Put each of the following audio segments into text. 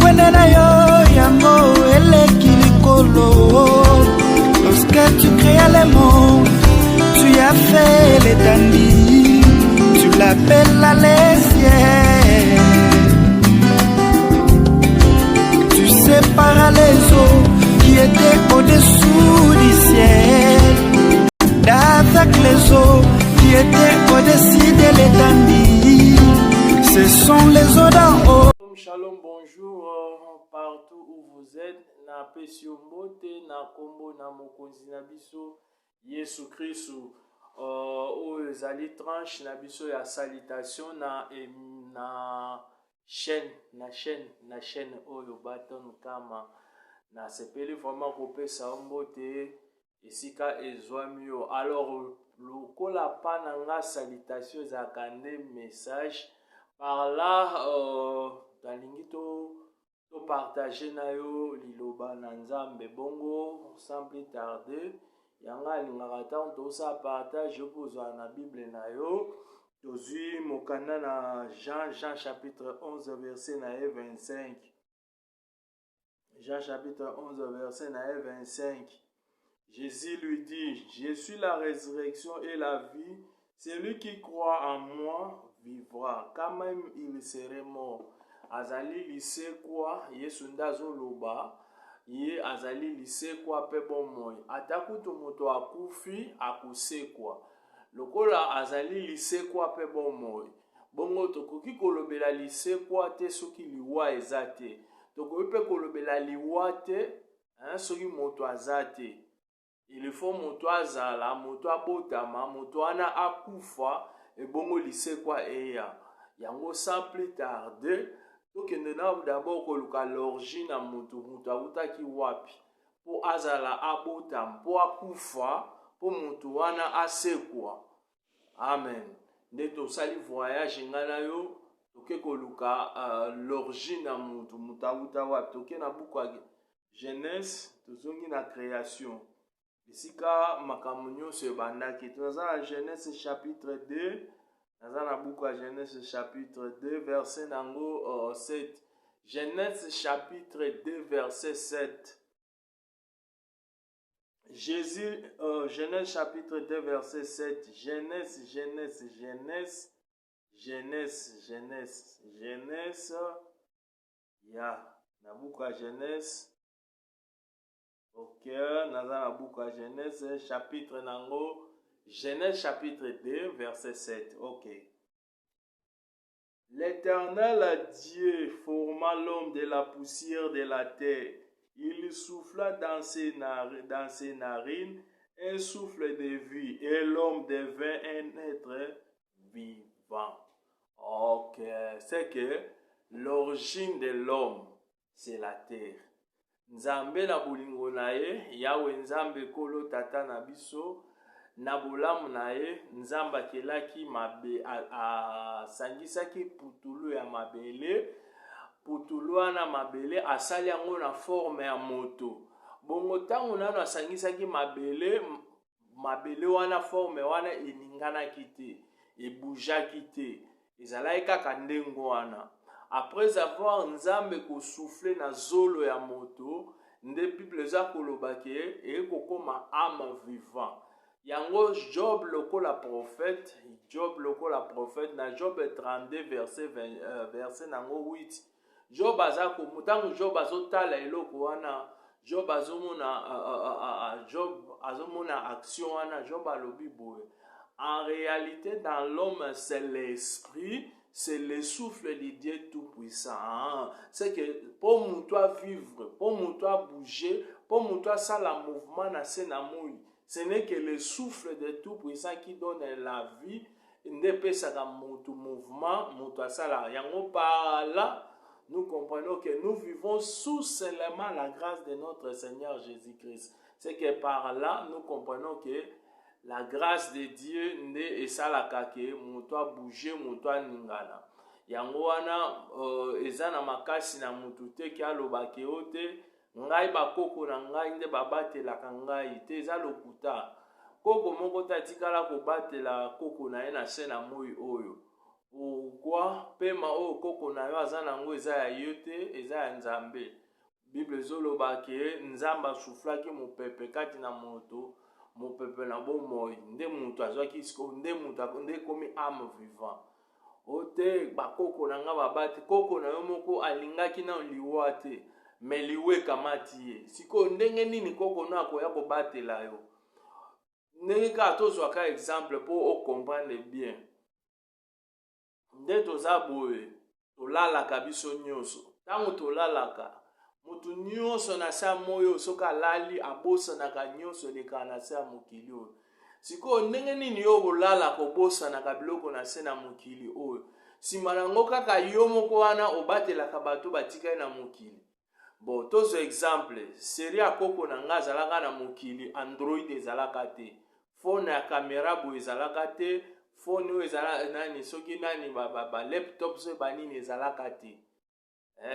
Kwende na yo yango eleki likolo. Lorsque tu créas les mondes, tu as fait l'étendue, tu l'appelles les cieux. Tu séparas les eaux qui étaient au-dessous du ciel d'avec les eaux qui étaient au-dessus de l'étendue. Ce sont les eaux d'en haut. Shalom, bonjour partout où vous êtes. Na pesio mbote na kombo na mokonzi na biso Yesu Kristu. Oyo ezali tranche na biso ya salutation na chaîne oyo baton kama na sepeli vraiment kopesa mbote esika ezwami yo. Alors lokola pa na nga salutation ezalaka nde message par là nalingi to partager na yo liloba na Nzambe bongo sans plus tarder. Yanga alingaka ntango tosala partage okozwa na Bible na yo. Tozwi mokanda na Jean chapitre 11 verset na 25. Jean chapitre 11 verset na 25. Jésus lui dit, je suis la résurrection et la vie. Celui qui croit en moi vivra, quand même il serait mort. Azali lise kwa Yesu ndazo loba ye azali lise kwa pe bomoi atakutu moto akufi akusekwa lokola azali lise kwa pe bomoi bongo tokoki kolobela lise kwa te soki liwa ezate tokoki pe kolobela liwa te soki moto azate. Il faut moto azala moto abotama moto ana akufa et bongo lise kwa eya yango sans plus tarder. Donc d'abord koluka l'origine na mutu awutaki wapi po azala abota po akufa po mutu wana asekwa. Amen. Nde tosali voyage ngana yo toke koluka l'origine na mutu awuta wapi toke na buku ya Genèse tozongi na création esika makambo nyonso ebandaki toza na Genèse chapitre 2. Dans la boucle à Genèse chapitre 2 verset nango 7. Genèse chapitre 2 verset 7. Jésus, Genèse chapitre 2 verset 7. Genèse. Ya, na boucle à Genèse. Ok, dans la boucle à Genèse chapitre nango. Genèse chapitre 2, verset 7. Ok. L'Éternel Dieu forma l'homme de la poussière de la terre. Il souffla dans ses narines un souffle de vie et l'homme devint un être vivant. Ok. C'est que l'origine de l'homme, c'est la terre. Nzambe na bolingo na ye, Yahweh Nzambe kolo tata na biso. Na bolamu na ye Nzambe akelaki asangisaki putulu ya mabele. Putulu wana mabele asali yango na forme ya moto. Bongo ntango nano asangisaki mabele wana forme wana eninganaki te, ebujaki te, ezalaki kaka ndengo wana. Après avoir Nzambe kosouffle na zolo ya moto, nde Bible eza koloba ke ekokoma âme vivant. Yango Job lokola prophète na Job 32 verset nango 8. Job azako mutango Job azotala eloko wana Job azomona action wana Job alobi boye. En réalité dans l'homme c'est l'esprit, c'est le souffle de Dieu tout-puissant. C'est que pour nous vivre, pour nous bouger, pour nous ça la mouvement na senamoi. Ce n'est que le souffle de tout-puissant qui donne la vie. Ndepesaka mutu mouvement, mutu asala. Yango par là, nous comprenons que nous vivons sous seulement la grâce de notre Seigneur Jésus-Christ. C'est que par là, nous comprenons que la grâce de Dieu ne esalaka ke mutu a bouger, mutu a ningana. Yango wana ezana makasi na mutu te ki alobake ote. Ngai bakoko na ngai nde babatelaka ngai te eza lokuta koko moko ta tikala kobatela koko na ye na se na moi oyo pourquoi pema oyo koko na yo aza nango eza ya yo te, eza ya Nzambe. Bible ezoloba ke Nzambe asuflaki mopepe kati na moto, mopepe na bomoi, nde mutu azwaki siko, nde mutu nde komi âme vivant. Ote bakoko na nga babate, koko na yo moko alingaki na liwa te, me liwa ekamati ye. Siko ndenge nini koko na akoya kobatela yo? Ndenge kaka tozwaka exemple po okomprendre bien. Nde toza boye, tolalaka biso nyonso. Tango tolalaka, mutu nyonso na se ya moyo soki alali abosanaka nyonso eleka na se ya mokili oyo. Sikoyo ndenge nini yo bolalaka obosanaka biloko na se na mokili oyo? Nsima nango kaka yo moko wana obatelaka bato batikali na mokili. Bon, tozwa exemple, seri ya koko na nga azalaka na mokili, Android ezalaka te. Phone ya kamera boye ezalaka te. Phone oyo ezalaka nani soki nani ba laptop so banini ezalaka te.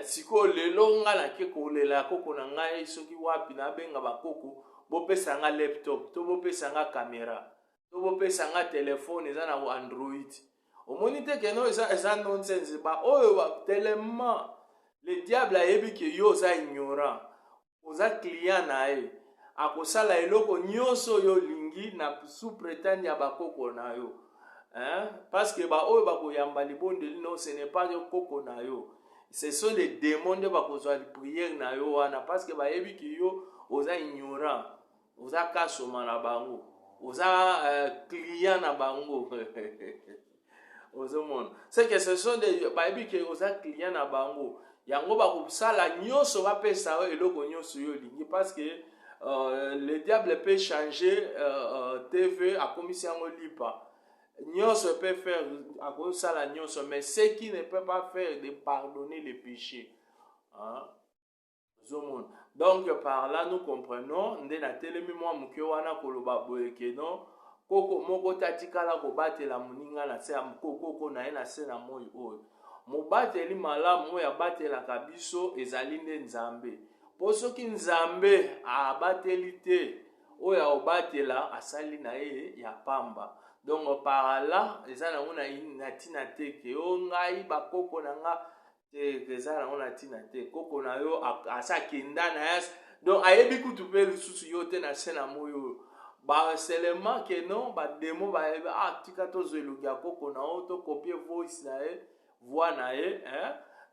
Sikoyo lelo nga nake kolela koko na ngai soki wapi na benga bakoko bopesa nga laptop, to bopesa nga kamera, to bopesa nga telefone eza na Android. Omoni te keno eza nonsense ba oyo ba tellement le diable ayebi ke yo oza ignorant, oza client na ye, akosala eloko nyonso yo lingi na sous prétendre ya bakoko na yo. Parce que ba oyo bakoyamba libondeli non, ce n'est pas yo koko na yo. Ce sont les démons de bakozwa prière na yo wana, parce que bayebi ke yo oza ignorant, oza kasoma na bango, oza client na bango. Ozomona. C'est que ce sont des bayebi ke oza client na bango. Yango bakosala nyonso bapesa yo eloko nyonso yo lingi, parce que le diable peut changer TV akomisi yango lipa. Nyonso peut faire akosala nyonso, mais ce qui ne peut pas faire de pardonner les péchés. Donc par là nous comprenons nde na telemi mwa muke wana koloba boye ke non koko moko tatikala kobatela moninga na se ya koko na ye na se na moi oyo. Mobateli malamu oyo abatelaka biso ezali nde Nzambe. Po soki Nzambe abateli te oyo aobatela asali na ye ya pamba. Donc par là eza nango na tina te ke o ngai bakoko na nga te eza nango na tina te. Koko na yo asa kenda na ya, donc ayebi kutu pe lisusu yo te na se na moi oyo. Ba seulement ke non ba demo ba tika tozo eluki ya koko na o to copier voice na ye, voix na ye,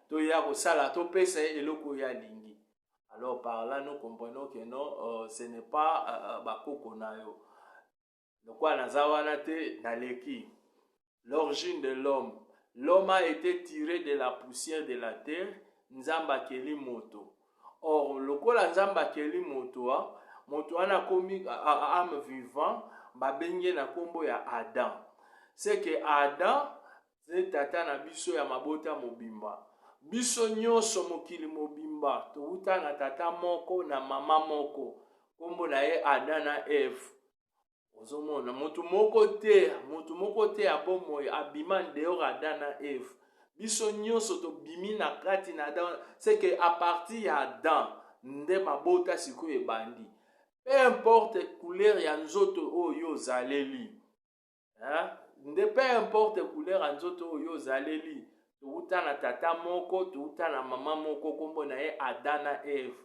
to ya kosala to pesa eloko ya lingi. Alors par là nous comprenons que non, ce n'est pas bakoko na yo. Donc quoi nazawana te naleki. L'origine de l'homme. L'homme a été tiré de la poussière de la terre, Nzamba keli moto. Or lokola Nzamba keli moto moto wana komi âme vivant babenge na kombo ya Adam. C'est que Adam c'est tata na biso ya mabota mobimba. Biso nyonso mokili mobimba touta na tata moko na mama moko. Kombo na ye Adam na Eve. Ozomona mutu moko te abomoyi abima dehors Adam na Eve. Biso nyonso to bimi na kati na Adam. C'est que à partir ya Adam nde mabota sikoyo ebandi. Peu importe couleur ya nzoto oyo zaleli. Nde peu importe couleur ya nzoto oyo zaleli. Touta na tata moko, touta na mama moko kombo na ye Adam na Eve.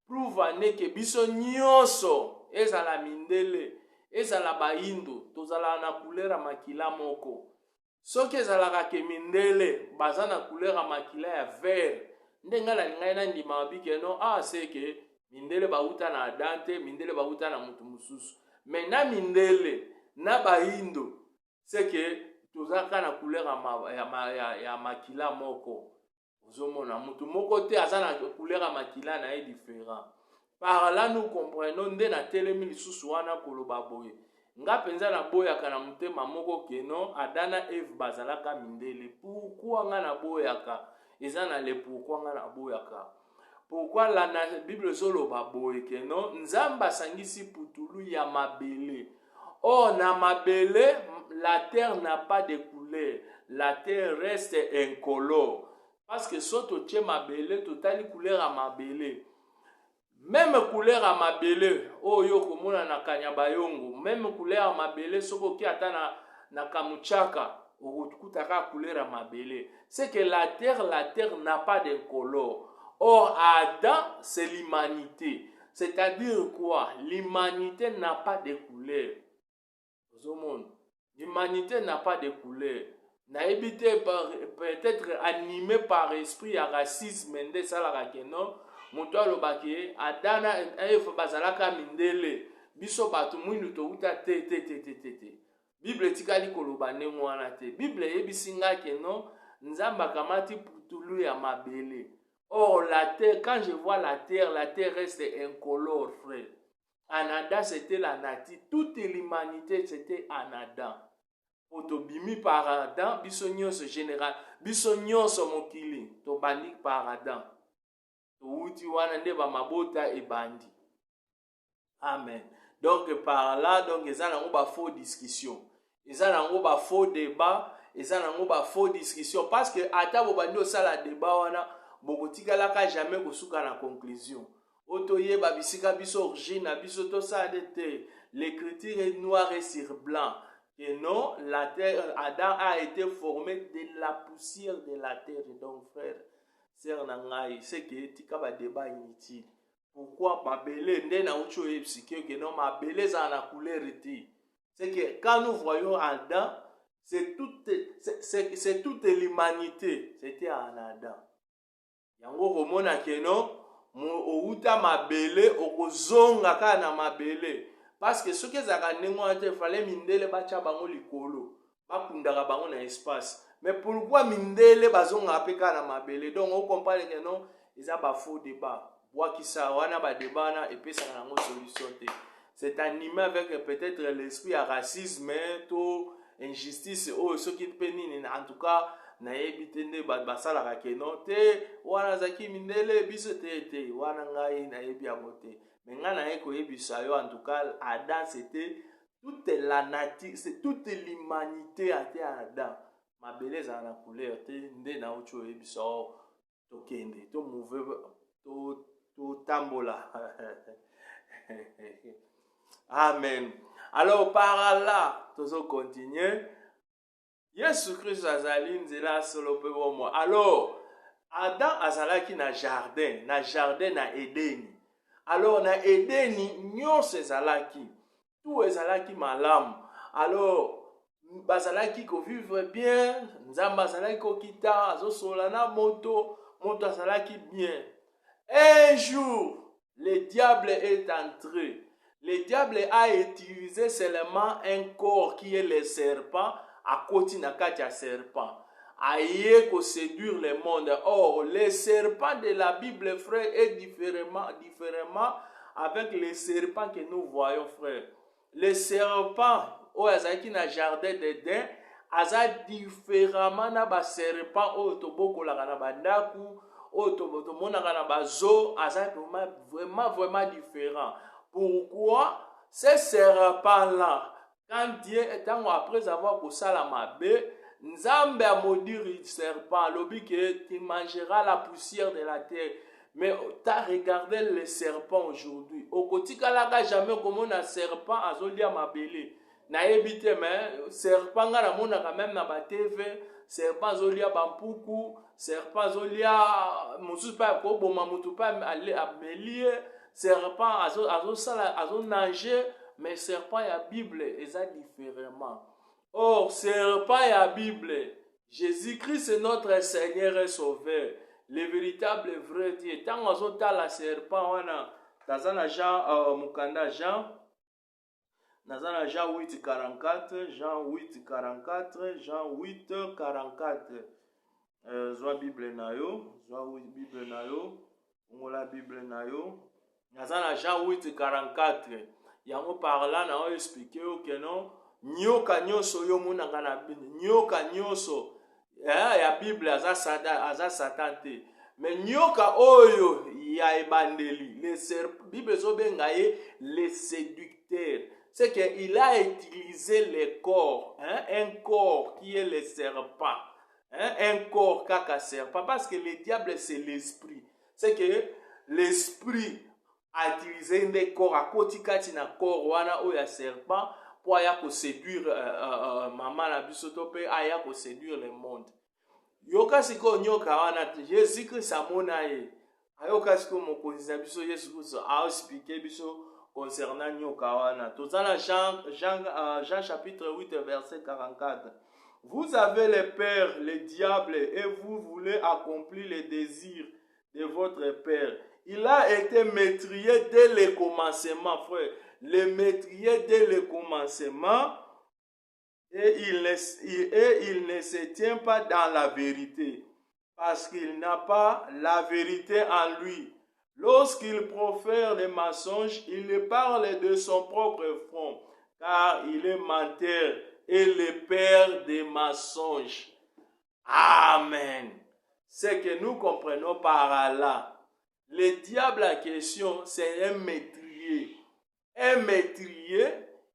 Prouve ane ke biso nyonso ezala mindele, ezala bayindo, tozala na couleur ya makila moko. Soki ezalaka ke mindele, baza na couleur ya makila ya vert. Nde nga na ngai na ndima bike no, c'est que mindele bauta na Adam te, mindele bauta na mutu mususu. Mais na mindele, na bayindo, c'est que tozaka na couleur ya makila moko. Ozomona mutu moko te aza na couleur ya makila na ye différent. Par là nous comprenons nde na telemi lisusu wana koloba boye. Nga penza na boyaka na mutema moko ke non Adam na Eve bazalaka mindele. Pourquoi nga na boyaka? Eza na le pourquoi nga na boyaka. Pourquoi la Bible zoloba boye ke non Nzamba sangisi putulu ya mabele. Oh na mabele la terre n'a pas de couleur. La terre reste incolore. Parce que soto tche mabele totali couleur à mabele. Même couleur à mabele, oh yo komona na Kanyabayongo, même couleur à mabele soko ki ata na Kamuchaka, okutaka couleur ya mabele. C'est que la terre n'a pas d'incolore. Or, Adam, c'est l'humanité. C'est-à-dire quoi? L'humanité n'a pas de couleur. L'humanité n'a pas de couleur. N'a évité peut-être animé par esprit à racisme, mende salaka keno, moto alobaki Adana Eve bazalaka mindele. Biso batu mwindu to uta te. Bible tikali koloba ndenge wana te. Bible yebisinga keno nzamba kamati putulu ya mabele. Or la terre, quand je vois la terre reste incolore, frère. En Adam, c'était la nature. Toute l'humanité, c'était en Adam. Otobimi par Adam, bisognoso général, bisognoso mokili, tobandi par Adam. Touti wana nde ba mabota e bandi. Amen. Donc par là, donc ils ont ba faux discussion. Ils ont ba faux débat, ils ont ba faux discussion parce que ata bo bandi osala débat wana bokotikalaka jamais kosuka na conclusion. Otoyeba bisika biso origine biso to sa te. L'écriture est noir et sur blanc. Et non, la terre, Adam a été formé de la poussière de la terre. Donc, frère, sœur Nangaï, c'est que tika ba débat inutile. Pourquoi ma belle n'est na ucho epsike que non ma belle ça na couleur été. C'est que quand nous voyons Adam, c'est toute l'humanité, c'était en Adam. Yango komona que non, outa ma belle okozonga kana ma belle. Parce que ce que ça il fallait mindele bacha bango likolo bakundaka bango na espace. Mais pourquoi mindele bazonga apeka na mabele? Donc on comprend que non, ils a pas faux débat. Bois qui ça wana ba débat na et puis ça na solution. C'est animé avec peut-être l'esprit à racisme, to injustice ou ce qui penine en tout cas na ebitende basala ka kenon te wana zaki mindele biso te wana ngai na ebi amote. Mais en tout cas, Adam, c'était toute la nature, c'est toute l'humanité à Adam. Ma belleza à la couleur, nde na ucho ebiso to kende, to mouve, to tambola. Amen. Alors par là, toujours continuer. Jésus Christ azali nzela solo pe moi. Alors Adam azalaki na jardin na Edeni. Alors na Edeni nyonso ezalaki, tout ezalaki malamu. Alors bazalaki ko vivre bien, nzamba azalaki ko kita azosola na moto azalaki bien. Un jour, le diable est entré. Le diable a utilisé seulement un corps qui est le serpent à côté na kati ya serpent. Aïe ko séduire le monde. Or, le serpent de la Bible, frère, est différemment avec les serpents que nous voyons, frère. Le serpent, au azaki na jardin d'Éden, aza différemment na ba serpent au toboko la na bandaku, au toboto monaka na bazo, aza vraiment différent. Pourquoi ces serpents-là, quand Dieu est après avoir poussé la mabe, Nzambe a maudit le serpent, lobi que tu mangeras la poussière de la terre. Mais tu as regardé le serpent aujourd'hui. Au quotidien, jamais comme on a serpent à zolia mabele. Na ebite mais serpent na mona quand même na ba TV, serpent zolia bampuku, serpent zolia musu pa ko boma mutu pa aller amelie, serpent azo nager, mais serpent ya Bible eza différemment. Or, serpent et la Bible, Jésus-Christ est notre Seigneur et Sauveur, le véritable vrai Dieu. Tant qu'on a la serpent, on a Jean, Mukanda Jean, Jean 8:44, Jean 8:44, Jean 8:44. Zoa Bible na yo, Bible na yo, Ongola Bible na yo. Nazana Jean 8:44. Yango par là, na on expliqué que non. Nyoka nyoso yo munanga na nyoka nyoso ya Bible aza Satan te. Mais nyoka oyo ya ebandeli le Bible zobenga ye le séducteur. C'est qu'il a utilisé le corps, un corps qui est le serpent, un corps kaka serpent, parce que le diable c'est l'esprit. C'est que l'esprit a utilisé un corps à côté katina corps wana oya serpent pour aller séduire maman na biso to pe aya ko séduire le monde. Yoka siko nyoka wana Jésus Christ amona ye. Ayoka siko mokonzi na biso Yesu Christ a expliqué biso concernant nyoka wana. Tozana Jean chapitre 8 verset 44. Vous avez le père, le diable, et vous voulez accomplir les désirs de votre père. Il a été métrié dès le commencement, frère. Le métrier dès le commencement, et il ne se tient pas dans la vérité, parce qu'il n'a pas la vérité en lui. Lorsqu'il profère les mensonges, il parle de son propre front, car il est menteur et le père des mensonges. Amen. Ce que nous comprenons par là, le diable en question, c'est un métrier. Un métrier,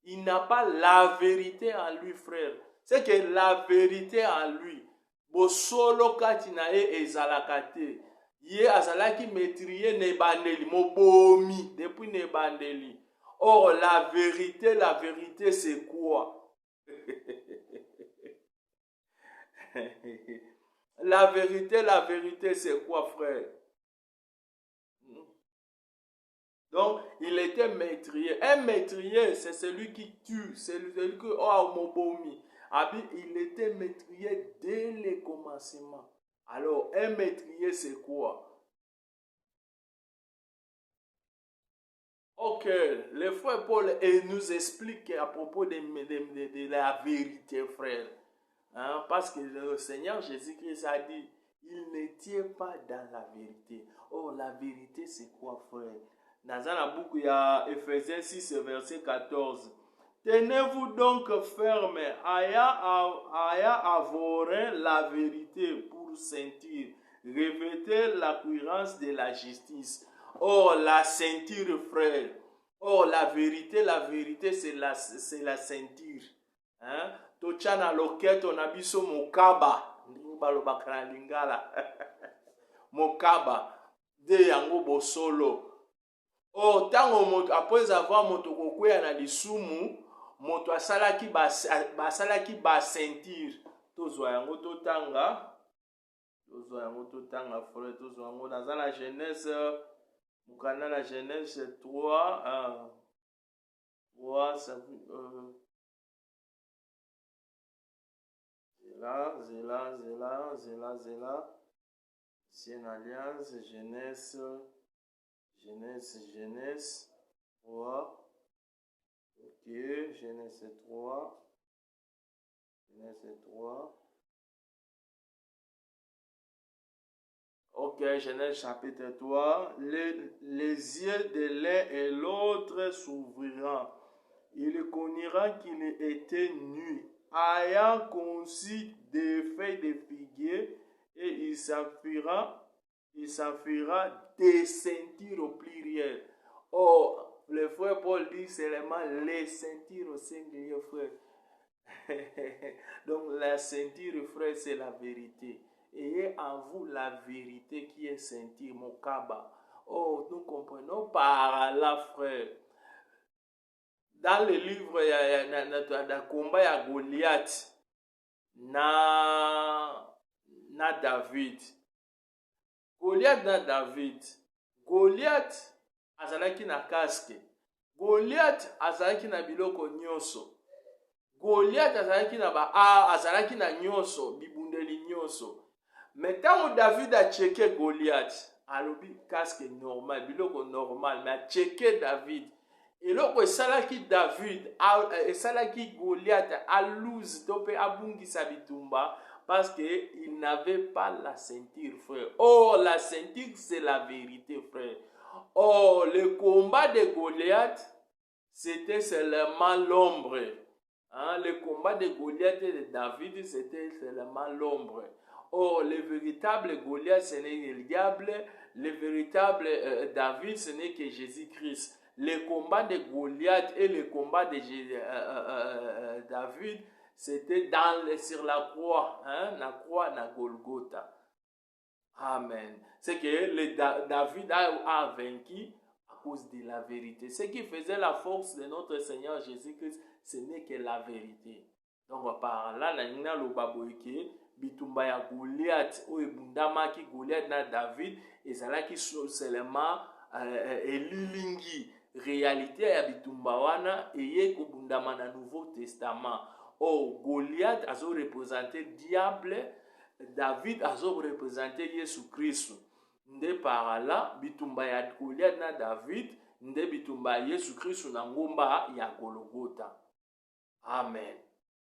il n'a pas la vérité en lui, frère. C'est que la vérité en lui, bosolo katinae ezalakate. Ye azalaki métrier ne bandeli, mobomi, depuis ne bandeli. Or, la vérité, c'est quoi? La vérité, c'est quoi, frère? Donc, il était métrier. Un métrier, c'est celui qui tue, c'est celui qui a mobomi. Il était métrier dès le commencement. Alors, un métrier, c'est quoi? Ok, le frère Paul nous explique à propos de la vérité, frère. Hein, parce que le Seigneur Jésus-Christ a dit, il ne tient pas dans la vérité. Oh, la vérité, c'est quoi, frère? Dans un book, il y a Ephésiens 6, verset 14. Tenez-vous donc ferme, ayant à vos reins la vérité pour sentir. Revêtez la cuirasse de la justice. Oh, la ceinture, frère. Oh, la vérité, c'est la ceinture. Hein? Tochana loketo na biso mokaba. Balobakana lingala. Mokaba. De yango bosolo. Oh, tango après avoir moto kokwea na lisumu, moto asalaki ba ceinture. Tozwa yango totanga. Frère, tozwa yango dans la Genèse. Mukana la Genèse 3, 3, ça Zéla. Ancienne Alliance, Genèse 3. Ok, Genèse 3. Ok, Genèse chapitre 3. Les yeux de l'un et l'autre s'ouvriront. Il connaîtra qu'il était nu, ayant conçu des feuilles de figuier, et il s'enfuira des ceintures au pluriel. Oh, le frère Paul dit seulement les ceintures au singulier, frère. Donc la ceinture, frère, c'est la vérité. Ayez en vous la vérité qui est ceinture, mon kaba. Oh, nous comprenons par là, frère. Dans le livre, il y a combat à Goliath, na David. Goliath azalaki na casque. Goliath azalaki na biloko nyonso. Goliath azalaki na nyonso, bibundeli nyonso. Mais tant David a checké Goliath, alobi casque normal, biloko normal, mais a checké David. Et loko esalaki David, esalaki Goliath a lose tope abungi sabitumba parce que il n'avait pas la ceinture, frère. Oh, la ceinture c'est la vérité, frère. Oh, le combat de Goliath, c'était seulement l'ombre. Hein? Le combat de Goliath et de David, c'était seulement l'ombre. Oh, le véritable Goliath, ce n'est le diable. Le véritable David, ce n'est que Jésus-Christ. Le combat de Goliath et le combat de David, c'était sur la croix, hein? La croix na Golgotha. Amen. C'est que David a vaincu à cause de la vérité. Ce qui faisait la force de notre Seigneur Jésus-Christ, ce n'est que la vérité. Donc par là, na lo baboyeke bitumba ya Goliath o ebundamaki Goliath na David ezalaki seulement elilingi réalité ya bitumba wana eye kobundama na Nouveau Testament. Oh, Goliath azo représenter diable, David azo représenter Yesu Christ. Nde par là bitumba ya Goliath na David nde bitumba Yesu Christ na ngomba ya Golgotha. Amen.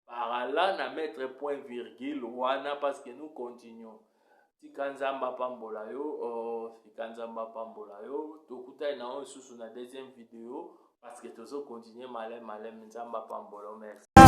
Par là na mettre point virgule wana parce que nous continuons. Tikanzamba pambola yo, tikanzamba pambola yo. Tokuta na on susu na deuxième vidéo parce que tozo continuer malem nzamba pambola. Merci.